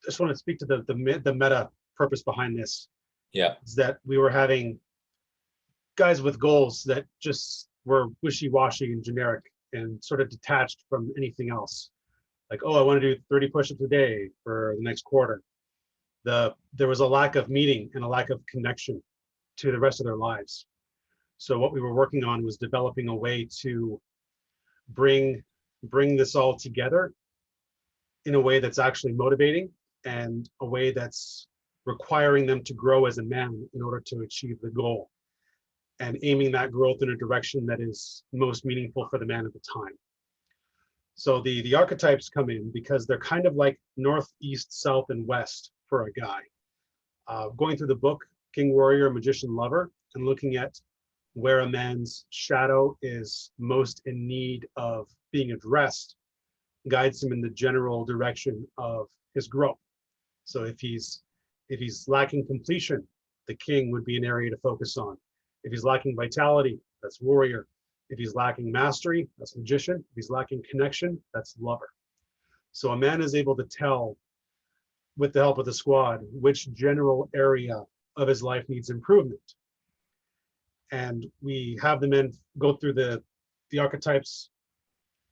just want to speak to the meta purpose behind this. Yeah. Is that we were having guys with goals that just were wishy-washy and generic and sort of detached from anything else. Like, oh, I want to do 30 push-ups a day for the next quarter. There was a lack of meaning and a lack of connection to the rest of their lives. So what we were working on was developing a way to bring this all together in a way that's actually motivating and a way that's requiring them to grow as a man in order to achieve the goal, and aiming that growth in a direction that is most meaningful for the man at the time. So the archetypes come in because they're kind of like north, east, south, and west for a guy. Going through the book, King, Warrior, Magician, Lover, and looking at where a man's shadow is most in need of being addressed, guides him in the general direction of his growth. So if he's lacking completion, the king would be an area to focus on. If he's lacking vitality, that's warrior. If he's lacking mastery, that's magician. If he's lacking connection, that's lover. So a man is able to tell, with the help of the squad, which general area of his life needs improvement. And we have the men go through the archetypes,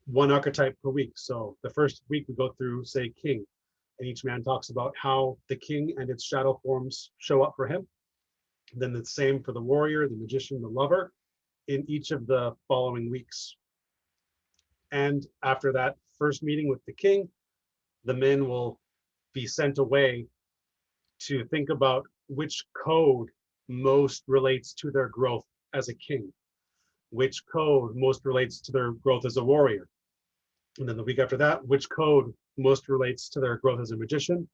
one archetype per week. So the first week we go through, say, king, and each man talks about how the king and its shadow forms show up for him. Then the same for the warrior, the magician, the lover, in each of the following weeks. And after that first meeting with the king, the men will be sent away to think about which code most relates to their growth as a king, which code most relates to their growth as a warrior. And then the week after that, which code most relates to their growth as a magician,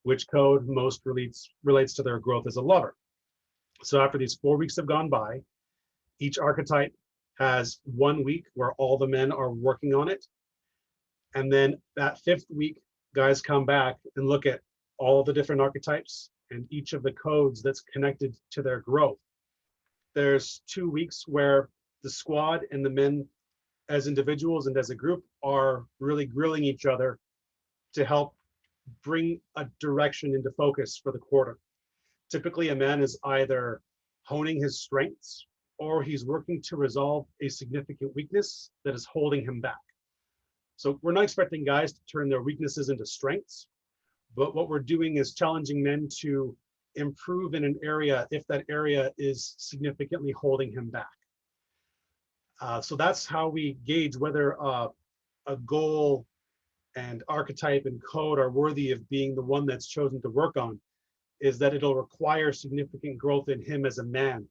which code most relates to their growth as a lover. So after these 4 weeks have gone by, each archetype has 1 week where all the men are working on it. And then that 5th week, guys come back and look at all the different archetypes and each of the codes that's connected to their growth. There's 2 weeks where the squad and the men as individuals and as a group are really grilling each other to help bring a direction into focus for the quarter. Typically, a man is either honing his strengths or he's working to resolve a significant weakness that is holding him back. So we're not expecting guys to turn their weaknesses into strengths, but what we're doing is challenging men to improve in an area if that area is significantly holding him back. So that's how we gauge whether a goal and archetype and code are worthy of being the one that's chosen to work on, is that it'll require significant growth in him as a man,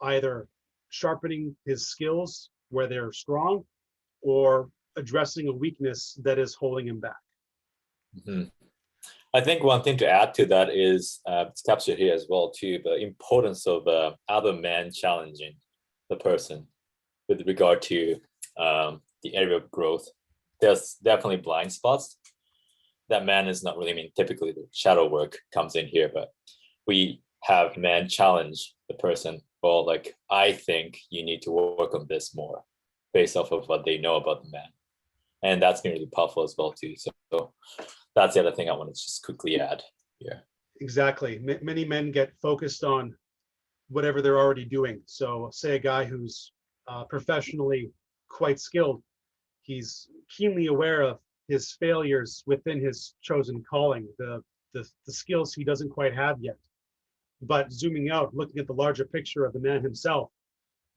either sharpening his skills where they're strong or addressing a weakness that is holding him back. Mm-hmm. I think one thing to add to that is, it's captured here as well too, the importance of other men challenging the person with regard to the area of growth. There's definitely blind spots that man is not really, I mean, typically the shadow work comes in here, but we have men challenge the person, well, like, I think you need to work on this more based off of what they know about the man. And that's going to be powerful as well too. So that's the other thing I want to just quickly add here. Exactly. Many men get focused on whatever they're already doing. So say a guy who's professionally quite skilled, he's keenly aware of his failures within his chosen calling, the skills he doesn't quite have yet. But zooming out, looking at the larger picture of the man himself,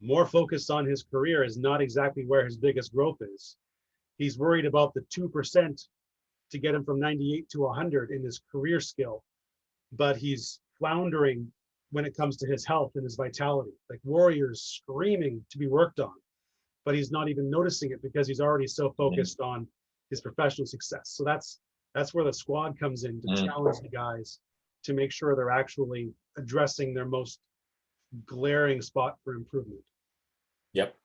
more focused on his career is not exactly where his biggest growth is. He's worried about the 2% to get him from 98 to 100 in his career skill, but he's floundering when it comes to his health and his vitality. Like warriors screaming to be worked on, but he's not even noticing it because he's already so focused on his professional success. So that's where the squad comes in to challenge the guys to make sure they're actually addressing their most glaring spot for improvement. Yep.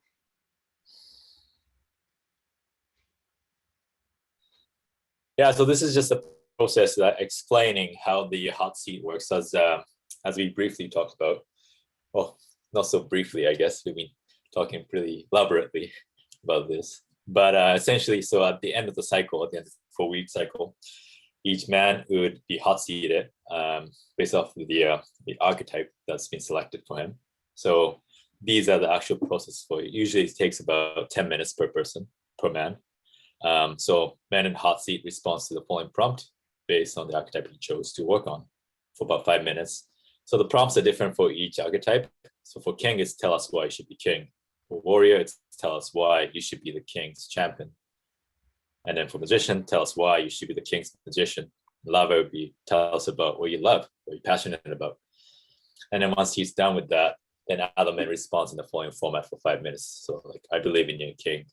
Yeah, so this is just a process that explaining how the hot seat works, as we briefly talked about. Well, not so briefly, I guess. We've been talking pretty elaborately about this. But essentially, so at the end of the cycle, at the end of the 4-week cycle, each man would be hot seated based off of the archetype that's been selected for him. So these are the actual process for it. Usually it takes about 10 minutes per person, per man. So man in hot seat responds to the following prompt based on the archetype he chose to work on for about 5 minutes. So the prompts are different for each archetype. So for king, it's tell us why you should be king. For warrior, it's tell us why you should be the king's champion. And then for magician, tell us why you should be the king's magician. Lover would be tell us about what you love, what you're passionate about. And then once he's done with that, then other men responds in the following format for 5 minutes. So like, I believe in you, king,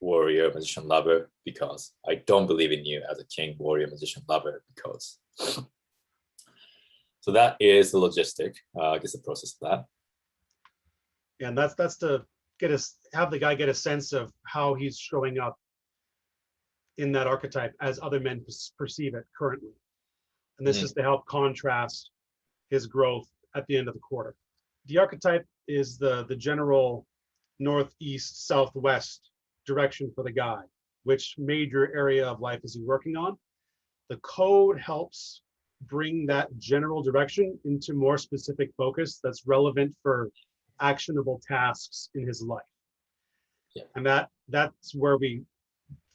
warrior, magician, lover, because I don't believe in you as a king, warrior, magician, lover, because. So that is the logistic, I guess the process of that. Yeah, and that's to have the guy get a sense of how he's showing up in that archetype as other men perceive it currently. And this is to help contrast his growth at the end of the quarter. The archetype is the general northeast, southwest direction for the guy. Which major area of life is he working on? The code helps bring that general direction into more specific focus that's relevant for actionable tasks in his life. Yeah. And that's where we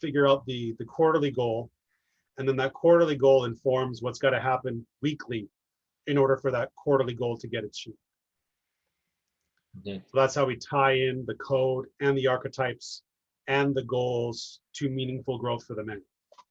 figure out the quarterly goal, and then that quarterly goal informs what's got to happen weekly in order for that quarterly goal to get achieved. So that's how we tie in the code and the archetypes and the goals to meaningful growth for the men.